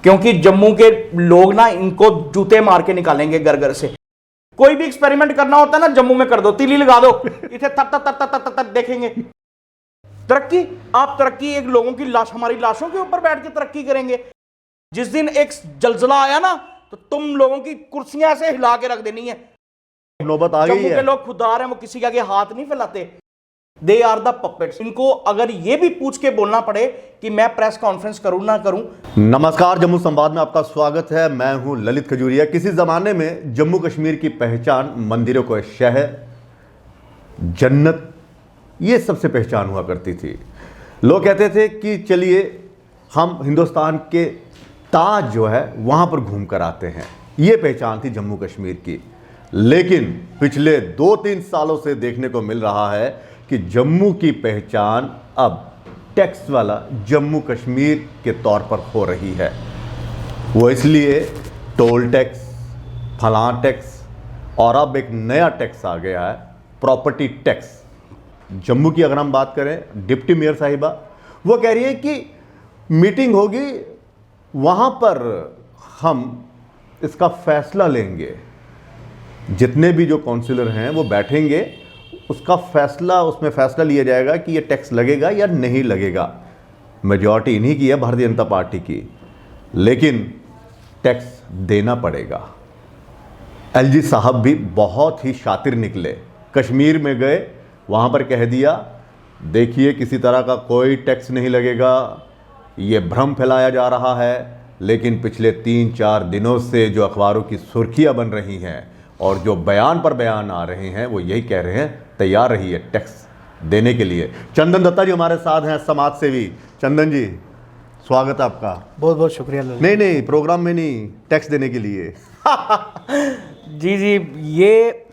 क्योंकि जम्मू के लोग ना इनको जूते मार के निकालेंगे घर घर से। कोई भी एक्सपेरिमेंट करना होता है ना, जम्मू में कर दो, तीली लगा दो, इसे तर देखेंगे तरक्की। आप तरक्की एक लोगों की लाश, हमारी लाशों के ऊपर बैठ के तरक्की करेंगे। जिस दिन एक जलजला आया ना तो तुम लोगों की कुर्सियां ऐसे हिला के रख देनी है। नौबत आ गई है। जम्मू के लोग खुददार हैं, वो किसी के आगे हाथ नहीं फैलाते। They are the puppets. इनको अगर ये भी पूछ के बोलना पड़े कि मैं प्रेस कॉन्फ्रेंस करूं ना करूं। नमस्कार, जम्मू संवाद में आपका स्वागत है। मैं हूं ललित खजूरिया। किसी जमाने में जम्मू कश्मीर की पहचान मंदिरों को शहर, जन्नत, ये सबसे पहचान हुआ करती थी। लोग कहते थे कि चलिए हम हिंदुस्तान के ताज जो है वहां पर घूम कर आते हैं। ये पहचान थी जम्मू कश्मीर की। लेकिन पिछले 2-3 सालों से देखने को मिल रहा है कि जम्मू की पहचान अब टैक्स वाला जम्मू कश्मीर के तौर पर हो रही है। वो इसलिए टोल टैक्स, फलां टैक्स, और अब एक नया टैक्स आ गया है, प्रॉपर्टी टैक्स। जम्मू की अगर हम बात करें, डिप्टी मेयर साहिबा वो कह रही है कि मीटिंग होगी, वहाँ पर हम इसका फैसला लेंगे। जितने भी जो काउंसिलर हैं वो बैठेंगे, उसका फैसला, उसमें फैसला लिया जाएगा कि ये टैक्स लगेगा या नहीं लगेगा। मेजॉरिटी इन्हीं की है, भारतीय जनता पार्टी की, लेकिन टैक्स देना पड़ेगा। एलजी साहब भी बहुत ही शातिर निकले। कश्मीर में गए, वहाँ पर कह दिया देखिए किसी तरह का कोई टैक्स नहीं लगेगा, ये भ्रम फैलाया जा रहा है। लेकिन पिछले 3-4 दिनों से जो अखबारों की सुर्खियाँ बन रही हैं और जो बयान पर बयान आ रहे हैं वो यही कह रहे हैं तैयार रहिए टैक्स देने के लिए। चंदन दत्ता जी हमारे साथ हैं, समाज सेवी। चंदन जी, स्वागत है आपका। बहुत बहुत शुक्रिया। नहीं, प्रोग्राम में नहीं, टैक्स देने के लिए। जी, ये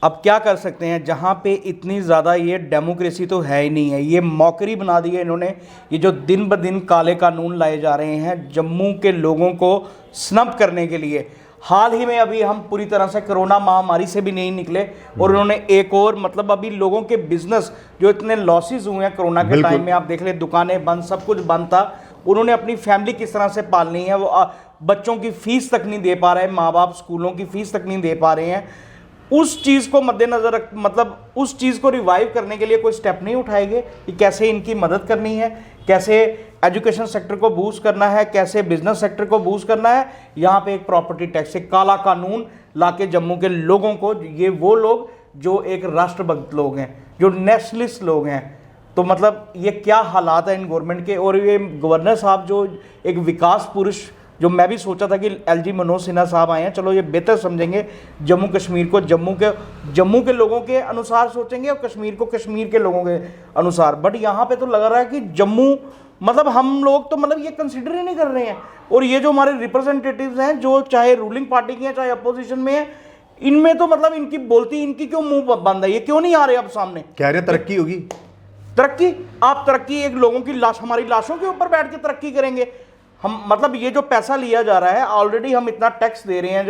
अब क्या कर सकते हैं, जहाँ पे इतनी ज़्यादा ये डेमोक्रेसी तो है ही नहीं है। ये मौकरी बना दी है इन्होंने। ये जो दिन ब दिन काले कानून लाए जा रहे हैं जम्मू के लोगों को स्नब करने के लिए। हाल ही में अभी हम पूरी तरह से कोरोना महामारी से भी नहीं निकले और उन्होंने एक और, मतलब अभी लोगों के बिजनेस जो इतने लॉसेस हुए हैं कोरोना के टाइम में, आप देख ले दुकानें बंद, सब कुछ बंद था। उन्होंने अपनी फैमिली किस तरह से पालनी है, वो बच्चों की फीस तक नहीं दे पा रहे, माँ बाप स्कूलों की फीस तक नहीं दे पा रहे हैं। उस चीज़ को मद्देनजर रख, मतलब उस चीज़ को रिवाइव करने के लिए कोई स्टेप नहीं उठाएंगे कि कैसे इनकी मदद करनी है, कैसे एजुकेशन सेक्टर को बूस्ट करना है, कैसे बिजनेस सेक्टर को बूस्ट करना है। यहाँ पे एक प्रॉपर्टी टैक्स, एक काला कानून लाके जम्मू के लोगों को, ये वो लोग जो एक राष्ट्रभक्त लोग हैं, जो नेशनलिस्ट लोग हैं, तो मतलब ये क्या हालात है इन गवर्नमेंट के। और ये गवर्नर साहब जो एक विकास पुरुष, जो मैं भी सोचा था कि एलजी मनोज सिन्हा साहब आए हैं, चलो ये बेहतर समझेंगे जम्मू कश्मीर को, जम्मू के लोगों के अनुसार सोचेंगे और कश्मीर को कश्मीर के लोगों के अनुसार। बट यहाँ पे तो लग रहा है कि जम्मू, मतलब हम लोग तो मतलब ये कंसिडर ही नहीं कर रहे हैं। और ये जो हमारे रिप्रेजेंटेटिव्स हैं, जो चाहे रूलिंग पार्टी के हैं चाहे अपोजिशन में है, इनमें तो मतलब इनकी बोलती, इनकी क्यों मुंह बंद है, ये क्यों नहीं आ रहे अब सामने। कह रहे तरक्की होगी। तरक्की, आप तरक्की एक लोगों की लाश, हमारी लाशों के ऊपर बैठ के तरक्की करेंगे हम। मतलब ये जो पैसा लिया जा रहा है, ऑलरेडी हम इतना टैक्स दे रहे हैं,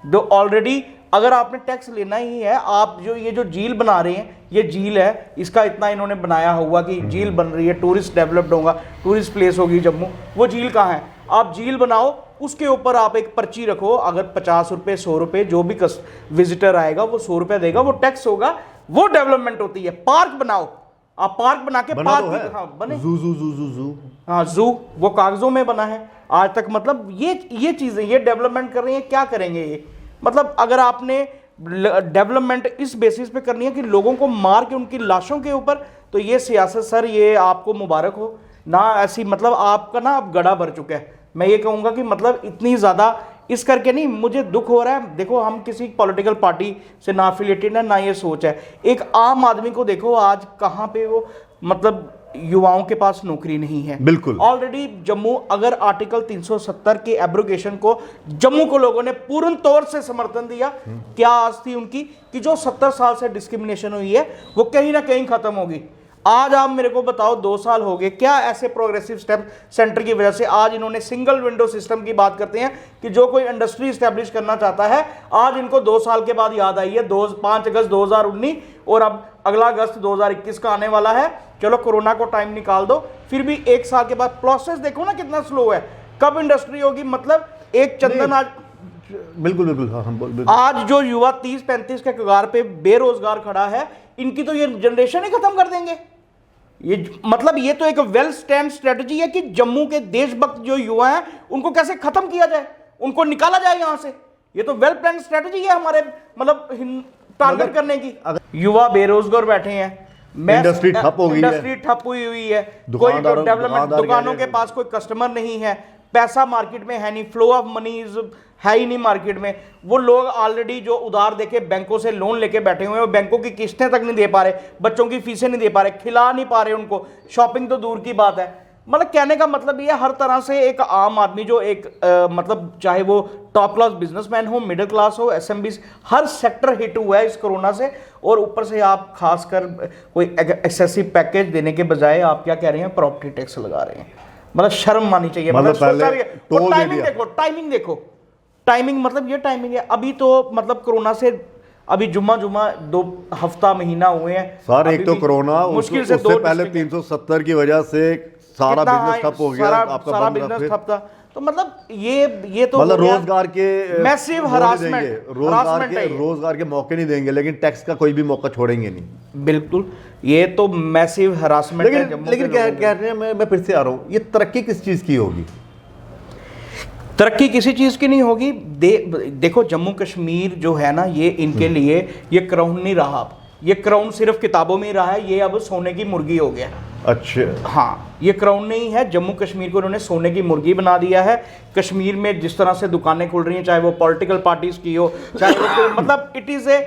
जो ऑलरेडी, अगर आपने टैक्स लेना ही है, आप जो ये जो झील बना रहे हैं, ये झील है, इसका इतना इन्होंने बनाया हुआ कि झील बन रही है, टूरिस्ट डेवलप्ड होगा, टूरिस्ट प्लेस होगी जम्मू। वो झील कहाँ है? आप झील बनाओ, उसके ऊपर आप एक पर्ची रखो, अगर 50 रुपये 100 रुपये जो भी विजिटर आएगा वो 100 रुपये देगा, वो टैक्स होगा, वो डेवलपमेंट होती है। पार्क बनाओ, आप पार्क बना के पार्क, तो हाँ बने, जू हाँ जू, वो कागजों में बना है आज तक। मतलब ये चीजें, ये डेवलपमेंट कर रही है, क्या करेंगे ये? मतलब अगर आपने डेवलपमेंट इस बेसिस पे करनी है कि लोगों को मार के उनकी लाशों के ऊपर, तो ये सियासत सर, ये आपको मुबारक हो ना। ऐसी मतलब आपका ना अब गड़ा भर चुका है। मैं ये कहूँगा कि मतलब इतनी ज़्यादा इस करके नहीं, मुझे दुख हो रहा है। देखो, हम किसी पॉलिटिकल पार्टी से ना एफिलिएटेड है, ना ये सोच है। एक आम आदमी को देखो आज कहाँ पे वो, मतलब युवाओं के पास नौकरी नहीं है। बिल्कुल। ऑलरेडी जम्मू, अगर आर्टिकल 370 के एब्रोगेशन को जम्मू को लोगों ने पूर्ण तौर से समर्थन दिया, क्या आज थी उनकी कि जो 70 साल से डिस्क्रिमिनेशन हुई है वो कहीं ना कहीं खत्म होगी। आज आप मेरे को बताओ, 2 साल हो गए, क्या ऐसे प्रोग्रेसिव स्टेप सेंटर की वजह से आज इन्होंने सिंगल विंडो सिस्टम की बात करते हैं कि जो कोई इंडस्ट्री स्टैब्लिश करना चाहता है, आज इनको 2 साल के बाद याद आई है, 5 अगस्त 2019, और अब अगला अगस्त 2021 का आने वाला है। चलो कोरोना को टाइम निकाल दो, फिर भी 1 साल के बाद प्रोसेस देखो ना कितना स्लो है। कब इंडस्ट्री होगी? मतलब एक चंदन आज, बिल्कुल बिल्कुल, हाँ हम बिल्कुल। आज जो युवा 30-35 के कगार पे बेरोजगार खड़ा है, इनकी तो ये जनरेशन ही खत्म कर देंगे। ये मतलब ये तो एक वेल स्टैंड स्ट्रेटजी है कि जम्मू के देशभक्त जो युवा हैं उनको कैसे खत्म किया जाए, उनको निकाला जाए यहां से। ये तो वेल प्लान स्ट्रेटजी है हमारे मतलब टारगेट करने की। युवा बेरोजगार बैठे हैं, इंडस्ट्री ठप हो गई है, इंडस्ट्री ठप हुई है, कोई डेवलपमेंट, दुकानों के पास कोई कस्टमर नहीं है, पैसा मार्केट में है नहीं, फ्लो ऑफ मनी है ही नहीं मार्केट में। वो लोग ऑलरेडी जो उधार देके बैंकों से लोन लेके बैठे हुए हैं, बैंकों की किस्तें तक नहीं दे पा रहे, बच्चों की फीसें नहीं दे पा रहे, खिला नहीं पा रहे उनको, शॉपिंग तो दूर की बात है। मतलब कहने का मतलब ये हर तरह से एक आम आदमी जो एक मतलब चाहे वो टॉप क्लास बिजनेसमैन हो, मिडिल क्लास हो, एसएमबी, हर सेक्टर हिट हुआ है इस कोरोना से। और ऊपर से आप खासकर कोई एक्सेसिव पैकेज देने के बजाय आप क्या कह रहे हैं, प्रॉपर्टी टैक्स लगा रहे हैं। मतलब शर्म मानी चाहिए। मतलब टाइमिंग देखो, टाइमिंग मतलब ये टाइमिंग है। अभी तो मतलब कोरोना से अभी जुम्मा 2 हफ्ता महीना हुए हैं सर। एक तो कोरोना, मुश्किल से उससे पहले 370 की वजह से सारा बिजनेस ठप हो गया, आपका सारा बिजनेस ठप था। तो मतलब ये तो मतलब रोजगार के मैसिव हरासमेंट, रोजगार के मौके नहीं देंगे, लेकिन टैक्स का कोई भी मौका छोड़ेंगे नहीं। बिल्कुल, ये तो मैसिव हरासमेंट है। लेकिन कह रहे हैं, मैं फिर से आ रहा हूँ, ये तरक्की किस चीज की होगी? तरक्की किसी चीज़ की नहीं होगी। देखो जम्मू कश्मीर जो है ना, ये इनके लिए ये क्राउन नहीं रहा। अब ये क्राउन सिर्फ किताबों में ही रहा है, ये अब सोने की मुर्गी हो गया। अच्छा, हाँ, ये क्राउन नहीं है। जम्मू कश्मीर को उन्होंने सोने की मुर्गी बना दिया है। कश्मीर में जिस तरह से दुकानें खुल रही हैं, चाहे वो पॉलिटिकल पार्टीज की हो, चाहे वो मतलब इट इज़ ए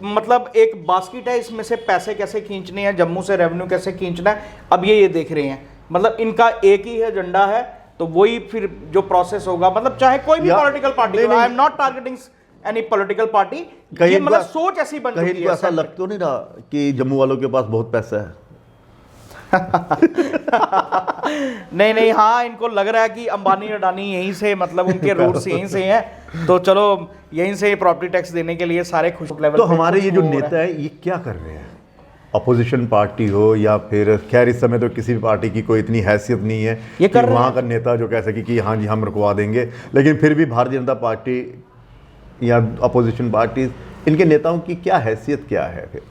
मतलब एक बास्केट है, इसमें से पैसे कैसे खींचने हैं, जम्मू से रेवेन्यू कैसे खींचना है, अब ये देख रहे हैं। मतलब इनका एक ही एजेंडा है, तो वही फिर जो प्रोसेस होगा, मतलब चाहे कोई भी पॉलिटिकल पार्टी हो, I am not targeting any political party, ये मतलब सोच ऐसी बन चुकी है। ऐसा लग तो नहीं रहा कि जम्मू वालों के पास बहुत पैसा है? नहीं, हाँ इनको लग रहा है कि अंबानी अडानी यहीं से, मतलब उनके रूट्स यहीं से हैं, तो चलो यहीं से प्रॉपर्टी टैक्स देने के लिए सारे खुश लेवल। तो हमारे ये जो नेता है ये क्या कर रहे हैं? अपोजिशन पार्टी हो या फिर, खैर इस समय तो किसी भी पार्टी की कोई इतनी हैसियत नहीं है ये कि वहाँ का नेता जो कह सके कि हाँ जी हम रुकवा देंगे, लेकिन फिर भी भारतीय जनता पार्टी या अपोजिशन पार्टी, इनके नेताओं की क्या हैसियत क्या है? फिर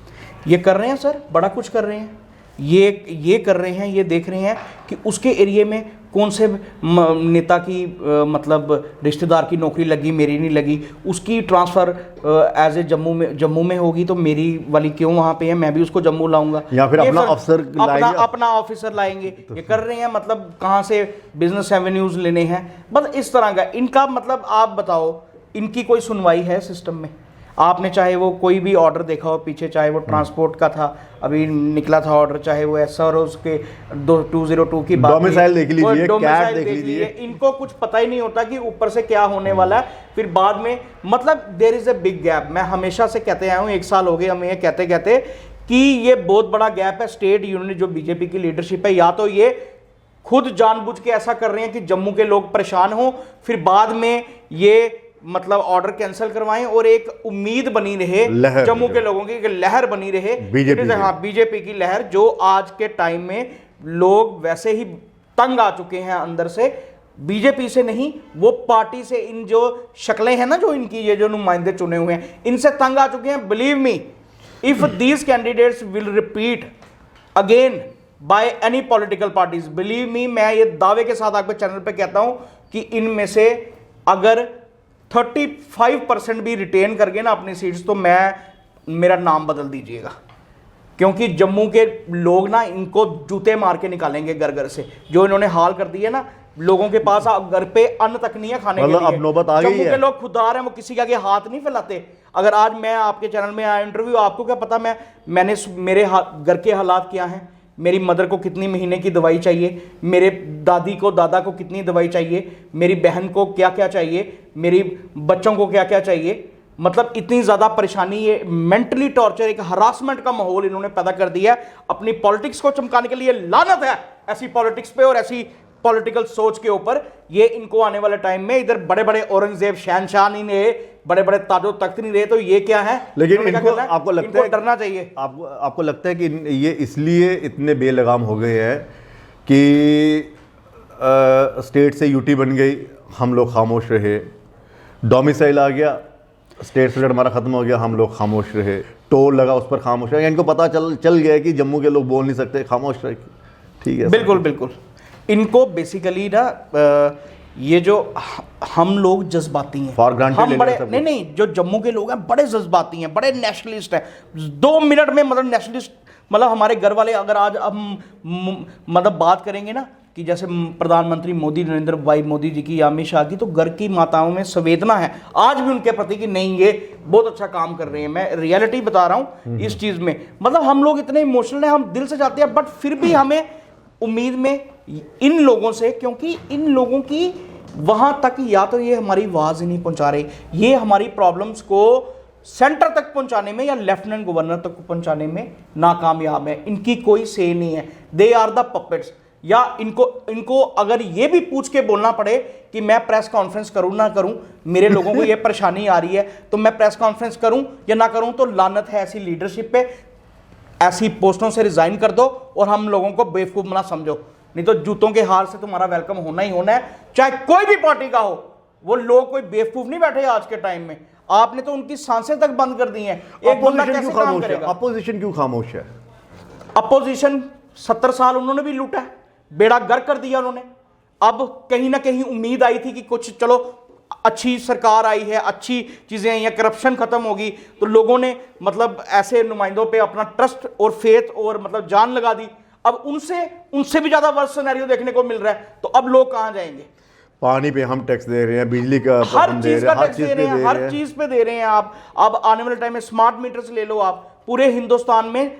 ये कर रहे हैं सर, बड़ा कुछ कर रहे हैं। ये कर रहे हैं, ये देख रहे हैं कि उसके एरिया में कौन से नेता की मतलब रिश्तेदार की नौकरी लगी, मेरी नहीं लगी, उसकी ट्रांसफ़र एज ए जम्मू में होगी, तो मेरी वाली क्यों वहाँ पे है, मैं भी उसको जम्मू लाऊंगा, या फिर अपना अफसर अपना ऑफिसर लाएंगे। ये कर रहे हैं, मतलब कहाँ से बिजनेस एवेन्यूज़ लेने हैं, बस इस तरह का इनका। मतलब आप बताओ, इनकी कोई सुनवाई है सिस्टम में? आपने चाहे वो कोई भी ऑर्डर देखा हो पीछे, चाहे वो ट्रांसपोर्ट का था, अभी निकला था ऑर्डर, चाहे वो SROs के 202 की बात, डोमिसाइल देख लीजिए, कैट देख लीजिए, इनको कुछ पता ही नहीं होता कि ऊपर से क्या होने वाला है। फिर बाद में मतलब there is a big gap. मैं हमेशा से कहते आया हूँ, 1 साल हो गए हमें ये कहते कहते कि ये बहुत बड़ा गैप है। स्टेट यूनियन जो बीजेपी की लीडरशिप है, या तो ये खुद जानबूझ के ऐसा कर रहे हैं कि जम्मू के लोग परेशान हो, फिर बाद में ये मतलब ऑर्डर कैंसिल करवाएं और एक उम्मीद बनी रहे जम्मू के लोगों की, एक लहर बनी रहे बीजेपी की लहर, जो आज के टाइम में लोग वैसे ही तंग आ चुके हैं अंदर से, बीजेपी से नहीं, वो पार्टी से। इन जो शक्लें हैं ना, जो इनकी ये जो नुमाइंदे चुने हुए हैं, इनसे तंग आ चुके हैं। Believe me, if these candidates will repeat again by any political parties, believe me, मैं ये दावे के साथ आपके चैनल पे कहता हूं कि इनमें से अगर 35% भी रिटेन कर गए ना अपनी सीट्स, तो मेरा नाम बदल दीजिएगा, क्योंकि जम्मू के लोग ना इनको जूते मार के निकालेंगे घर घर से। जो इन्होंने हाल कर दिए ना, लोगों के पास घर पे अन्न तक नहीं है खाने के लिए। अब नौबत आ गई है। जम्मू के लोग खुददार हैं, वो किसी के आगे हाथ नहीं फैलाते। अगर आज मैं आपके चैनल में आया इंटरव्यू, आपको क्या पता मैंने मेरे घर के हालात क्या हैं, मेरी मदर को कितनी महीने की दवाई चाहिए, मेरे दादी को दादा को कितनी दवाई चाहिए, मेरी बहन को क्या क्या चाहिए, मेरी बच्चों को क्या क्या चाहिए। मतलब इतनी ज़्यादा परेशानी, ये मेंटली टॉर्चर, एक हरासमेंट का माहौल इन्होंने पैदा कर दिया है अपनी पॉलिटिक्स को चमकाने के लिए। लानत है ऐसी पॉलिटिक्स पे और ऐसी पॉलिटिकल सोच के ऊपर। ये इनको आने वाले टाइम में, इधर बड़े बड़े औरंगजेब शहनशाह नहीं रहे, बड़े बड़े ताजो तख्त नहीं रहे, तो ये क्या है? लेकिन इनको आपको लगता है डरना चाहिए? आपको लगता है कि ये इसलिए इतने बेलगाम हो गए हैं कि स्टेट से यूटी बन गई, हम लोग खामोश रहे। डोमिसाइल आ गया, स्टेट स्प्लिट हमारा ख़त्म हो गया, हम लोग खामोश रहे। टोल लगा, उस पर खामोश रहे। इनको पता चल गया कि जम्मू के लोग बोल नहीं सकते, खामोश रहे। ठीक है, बिल्कुल बिल्कुल। इनको बेसिकली ना ये जो हम लोग जज्बाती हैं, फॉर ग्रांटेड हम बड़े नहीं, जो जम्मू के लोग हैं बड़े जज्बाती हैं, बड़े नेशनलिस्ट हैं। 2 मिनट में मतलब नेशनलिस्ट, मतलब हमारे घर वाले अगर आज हम मतलब बात करेंगे ना कि जैसे प्रधानमंत्री मोदी, नरेंद्र भाई मोदी जी की, अमित शाह की, तो घर की माताओं में संवेदना है आज भी उनके प्रति कि नहीं ये बहुत अच्छा काम कर रहे हैं। मैं रियलिटी बता रहा हूँ इस चीज़ में। मतलब हम लोग इतने इमोशनल हैं, हम दिल से चाहते हैं, बट फिर भी हमें उम्मीद में इन लोगों से, क्योंकि इन लोगों की वहां तक या तो ये हमारी आवाज ही नहीं पहुंचा रहे, ये हमारी प्रॉब्लम्स को सेंटर तक पहुंचाने में या लेफ्टिनेंट गवर्नर तक पहुंचाने में नाकामयाब है। इनकी कोई से नहीं है, दे आर द पपेट्स। या इनको अगर ये भी पूछ के बोलना पड़े कि मैं प्रेस कॉन्फ्रेंस करूं ना करूं, मेरे लोगों को ये परेशानी आ रही है तो मैं प्रेस कॉन्फ्रेंस करूं या ना करूं, तो लानत है ऐसी लीडरशिप पे। ऐसी पोस्टों से रिजाइन कर दो और हम लोगों को बेवकूफ ना समझो, नहीं तो जूतों के हार से तुम्हारा वेलकम होना ही होना है, चाहे कोई भी पार्टी का हो। वो लोग कोई बेवकूफ नहीं बैठे आज के टाइम में, आपने तो उनकी सांसें तक बंद कर दी हैं। एक बंदा कैसे काम करेगा? अपोजिशन क्यों खामोश है? अपोजिशन 70 साल उन्होंने भी लूटा है, बेड़ा गर्क कर दिया उन्होंने। अब कहीं ना कहीं उम्मीद आई थी कि कुछ चलो अच्छी सरकार आई है, अच्छी चीजें आई हैं, करप्शन खत्म होगी, तो लोगों ने मतलब ऐसे नुमाइंदों पे अपना ट्रस्ट और फेथ और मतलब जान लगा दी। अब उनसे भी ज्यादा वर्स्ट सिनेरियो देखने को मिल रहा है, तो अब लोग कहां जाएंगे? पानी पे हम टैक्स दे रहे हैं, बिजली का हर चीज का टैक्स दे रहे हैं, हर चीज पे दे रहे हैं आप। अब आने वाले टाइम में स्मार्ट मीटर्स ले लो आप, पूरे हिंदुस्तान में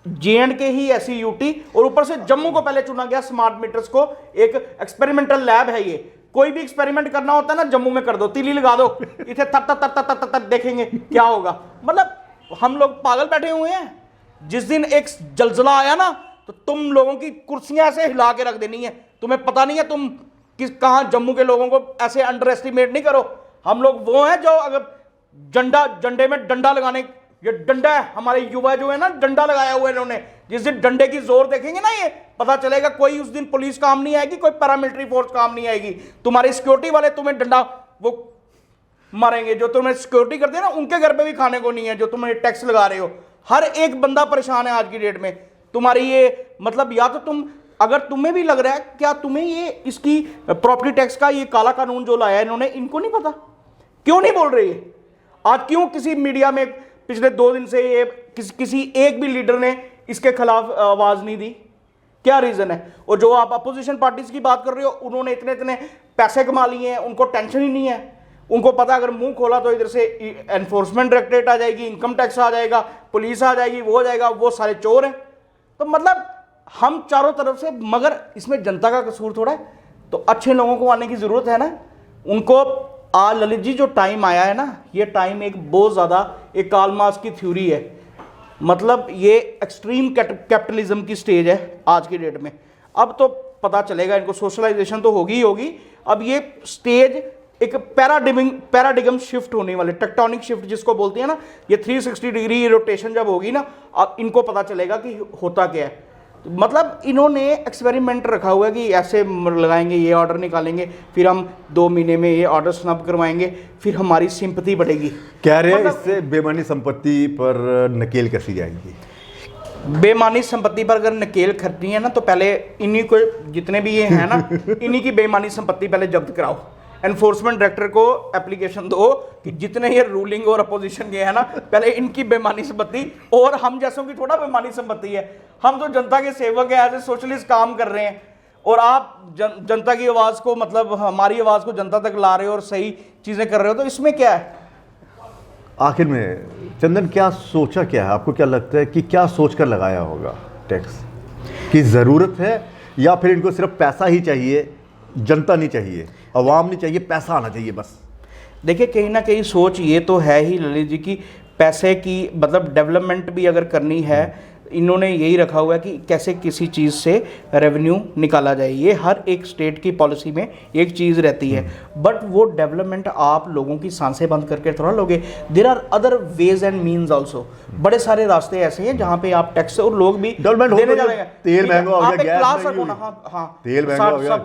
J&K ही ऐसी यूटी, और ऊपर से जम्मू को पहले चुना गया स्मार्ट मीटर्स को। एक एक्सपेरिमेंटल लैब है ये, कोई भी एक्सपेरिमेंट करना होता है ना जम्मू में कर दो, तीली लगा दो, इथे तर देखेंगे क्या होगा। मतलब हम लोग पागल बैठे हुए हैं। जिस दिन एक जलजला आया ना, तो तुम लोगों की कुर्सियां ऐसे हिला के रख देनी है। तुम्हें पता नहीं है तुम कहां जम्मू के लोगों को ऐसे अंडर एस्टिमेट नहीं करो। हम लोग वो हैं जो अगर डंडे में डंडा लगाने, ये डंडा है, हमारे युवा जो है ना डंडा लगाया हुआ है इन्होंने, जिस दिन डंडे की जोर देखेंगे ना, ये पता चलेगा कोई उस दिन पुलिस काम नहीं आएगी, कोई पैरामिलिट्री फोर्स काम नहीं आएगी। तुम्हारे सिक्योरिटी वाले तुम्हें डंडा वो मारेंगे, जो तुम्हें सिक्योरिटी करते हैं ना, उनके घर पे भी खाने को नहीं है, जो तुम्हें टैक्स लगा रहे हो। हर एक बंदा परेशान है आज की डेट में। तुम्हारी ये मतलब, या तो तुम, अगर तुम्हें भी लग रहा है, क्या तुम्हें ये इसकी प्रॉपर्टी टैक्स का ये काला कानून जो लाया इन्होंने, इनको नहीं पता? क्यों नहीं बोल रही है आज? क्यों किसी मीडिया में पिछले 2 दिन से ये किसी एक भी लीडर ने इसके खिलाफ आवाज नहीं दी? क्या रीजन है? और जो आप अपोजिशन पार्टीज की बात कर रहे हो, उन्होंने इतने इतने पैसे कमा लिए हैं, उनको टेंशन ही नहीं है। उनको पता अगर मुंह खोला तो इधर से एनफोर्समेंट डायरेक्टरेट आ जाएगी, इनकम टैक्स आ जाएगा, पुलिस आ जाएगी, वो हो जाएगा, वो सारे चोर हैं। तो मतलब हम चारों तरफ से, मगर इसमें जनता का कसूर थोड़ा है। तो अच्छे लोगों को आने की जरूरत है ना उनको। आज ललित जी जो टाइम आया है ना, ये टाइम एक बहुत ज़्यादा एक कार्ल मार्क्स की थ्योरी है, मतलब ये एक्सट्रीम कैपिटलिज्म की स्टेज है आज की डेट में। अब तो पता चलेगा इनको, सोशलाइजेशन तो होगी ही होगी। अब ये स्टेज एक पैराडिगम शिफ्ट होने वाले, टेक्टोनिक शिफ्ट जिसको बोलते हैं ना, ये 360 डिग्री रोटेशन जब होगी ना, अब इनको पता चलेगा कि होता क्या है। मतलब इन्होंने एक्सपेरिमेंट रखा हुआ है कि ऐसे लगाएंगे, ये ऑर्डर निकालेंगे, फिर हम 2 महीने में ये ऑर्डर स्नब करवाएंगे, फिर हमारी सिंपैथी बढ़ेगी। कह रहे हैं इससे बेमानी संपत्ति पर नकेल कसी जाएगी। बेमानी संपत्ति पर अगर नकेल खसनी है ना, तो पहले इन्हीं को, जितने भी ये हैं ना, इन्हीं की बेमानी संपत्ति पहले जब्त कराओ। एनफोर्समेंट डायरेक्टर को एप्लीकेशन दो कि जितने ये रूलिंग और अपोजिशन के हैं ना, पहले इनकी बेमानी संपत्ति, और हम जैसों की थोड़ा बेमानी संपत्ति है। हम तो जनता के सेवक हैं, एज ए सोशलिस्ट काम कर रहे हैं, और आप जनता की आवाज़ को, मतलब हमारी आवाज़ को जनता तक ला रहे हो और सही चीज़ें कर रहे हो, तो इसमें क्या है? आखिर में चंदन, क्या सोचा क्या है? आपको क्या लगता है कि क्या सोच कर लगाया होगा टैक्स? की ज़रूरत है, या फिर इनको सिर्फ पैसा ही चाहिए, जनता नहीं चाहिए, अवाम नहीं चाहिए, पैसा आना चाहिए बस? देखिए, कहीं ना कहीं सोच ये तो है ही ललित जी की, पैसे की, मतलब डेवलपमेंट भी अगर करनी है, इन्होंने यही रखा हुआ है कि कैसे किसी चीज़ से रेवेन्यू निकाला जाए। ये हर एक स्टेट की पॉलिसी में एक चीज़ रहती है, बट वो डेवलपमेंट आप लोगों की सांसें बंद करके थोड़ा लोगे। There are other ways and means also. बड़े सारे रास्ते ऐसे हैं जहाँ पे आप टैक्स, और लोग भी डेवलपमेंट देने जा रहे हैं। तेल महंगा हो गया, गैस महंगी, हाँ, तेल महंगा हो गया,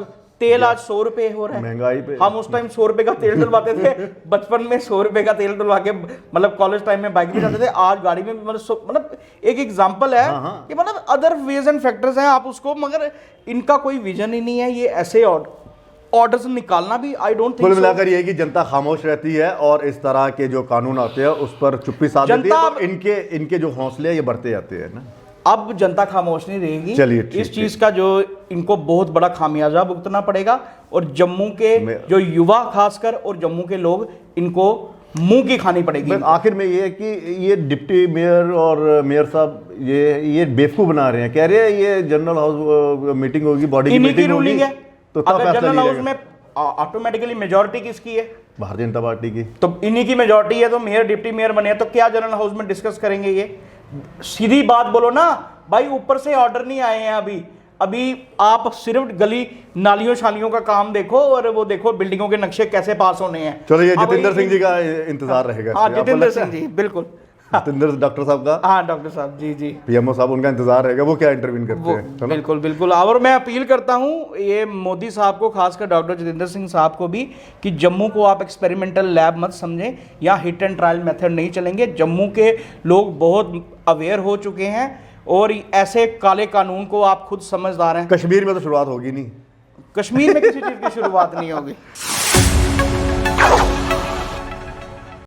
तेल आज 100 रुपए हो रहा है, महंगाई पे हम उस टाइम 100 रुपए का तेल डलवाते थे बचपन में 100 रुपए का तेल डलवा के मतलब कॉलेज टाइम में बाइक पे जाते थे, आज गाड़ी में मतलब एक एग्जांपल है कि मतलब अदर वेज एंड फैक्टर्स हैं आप उसको, मगर इनका कोई विजन ही नहीं है, ये ऐसे ऑर्डर्स निकालना भी आई डोंट थिंक। कुल मिलाकर ये है कि जनता खामोश रहती है और इस तरह के जो कानून आते हैं उस पर चुप्पी साध देती है, तो इनके जो हौसले हैं ये बढ़ते जाते हैं ना। अब जनता खामोश नहीं रहेगी, चलिए ठीक, इस चीज का जो इनको बहुत बड़ा खामियाजा भुगतना पड़ेगा, और जम्मू के जो युवा खासकर और जम्मू के लोग इनको मुंह की खानी पड़ेगी। आखिर में ये है कि ये डिप्टी मेयर और मेयर साहब ये बेवकूफ बना रहे हैं, कह रहे हैं ये जनरल हाउस मीटिंग होगी, बॉडी की मीटिंग होगी, है तो अगर जनरल हाउस में ऑटोमेटिकली मेजॉरिटी किसकी है? भारतीय जनता पार्टी की। तो इन्हीं की मेजॉरिटी है, तो मेयर डिप्टी मेयर बने, तो क्या जनरल हाउस में डिस्कस करेंगे? ये सीधी बात बोलो ना भाई, ऊपर से ऑर्डर नहीं आए हैं अभी आप सिर्फ गली नालियों शालियों का काम देखो, और वो देखो बिल्डिंगों के नक्शे कैसे पास होने हैं। चलो ये जितेंद्र सिंह जी का इंतजार रहेगा। हाँ, जितेंद्र सिंह जी, बिल्कुल। जितेंद्र डॉक्टर साहब का, हाँ डॉक्टर साहब जी पीएमओ साहब, उनका इंतजार रहेगा, वो क्या इंटरवीन करते हैं। बिल्कुल बिल्कुल। और मैं अपील करता हूँ ये मोदी साहब को, खासकर डॉक्टर जितेंद्र सिंह साहब को भी, कि जम्मू को आप एक्सपेरिमेंटल लैब मत समझें, या हिट एंड ट्रायल मेथड नहीं चलेंगे। जम्मू के लोग बहुत अवेयर हो चुके हैं, और ऐसे काले कानून को आप खुद समझदार हैं। कश्मीर में तो शुरुआत होगी नहीं, कश्मीर में किसी चीज़ की शुरुआत नहीं होगी।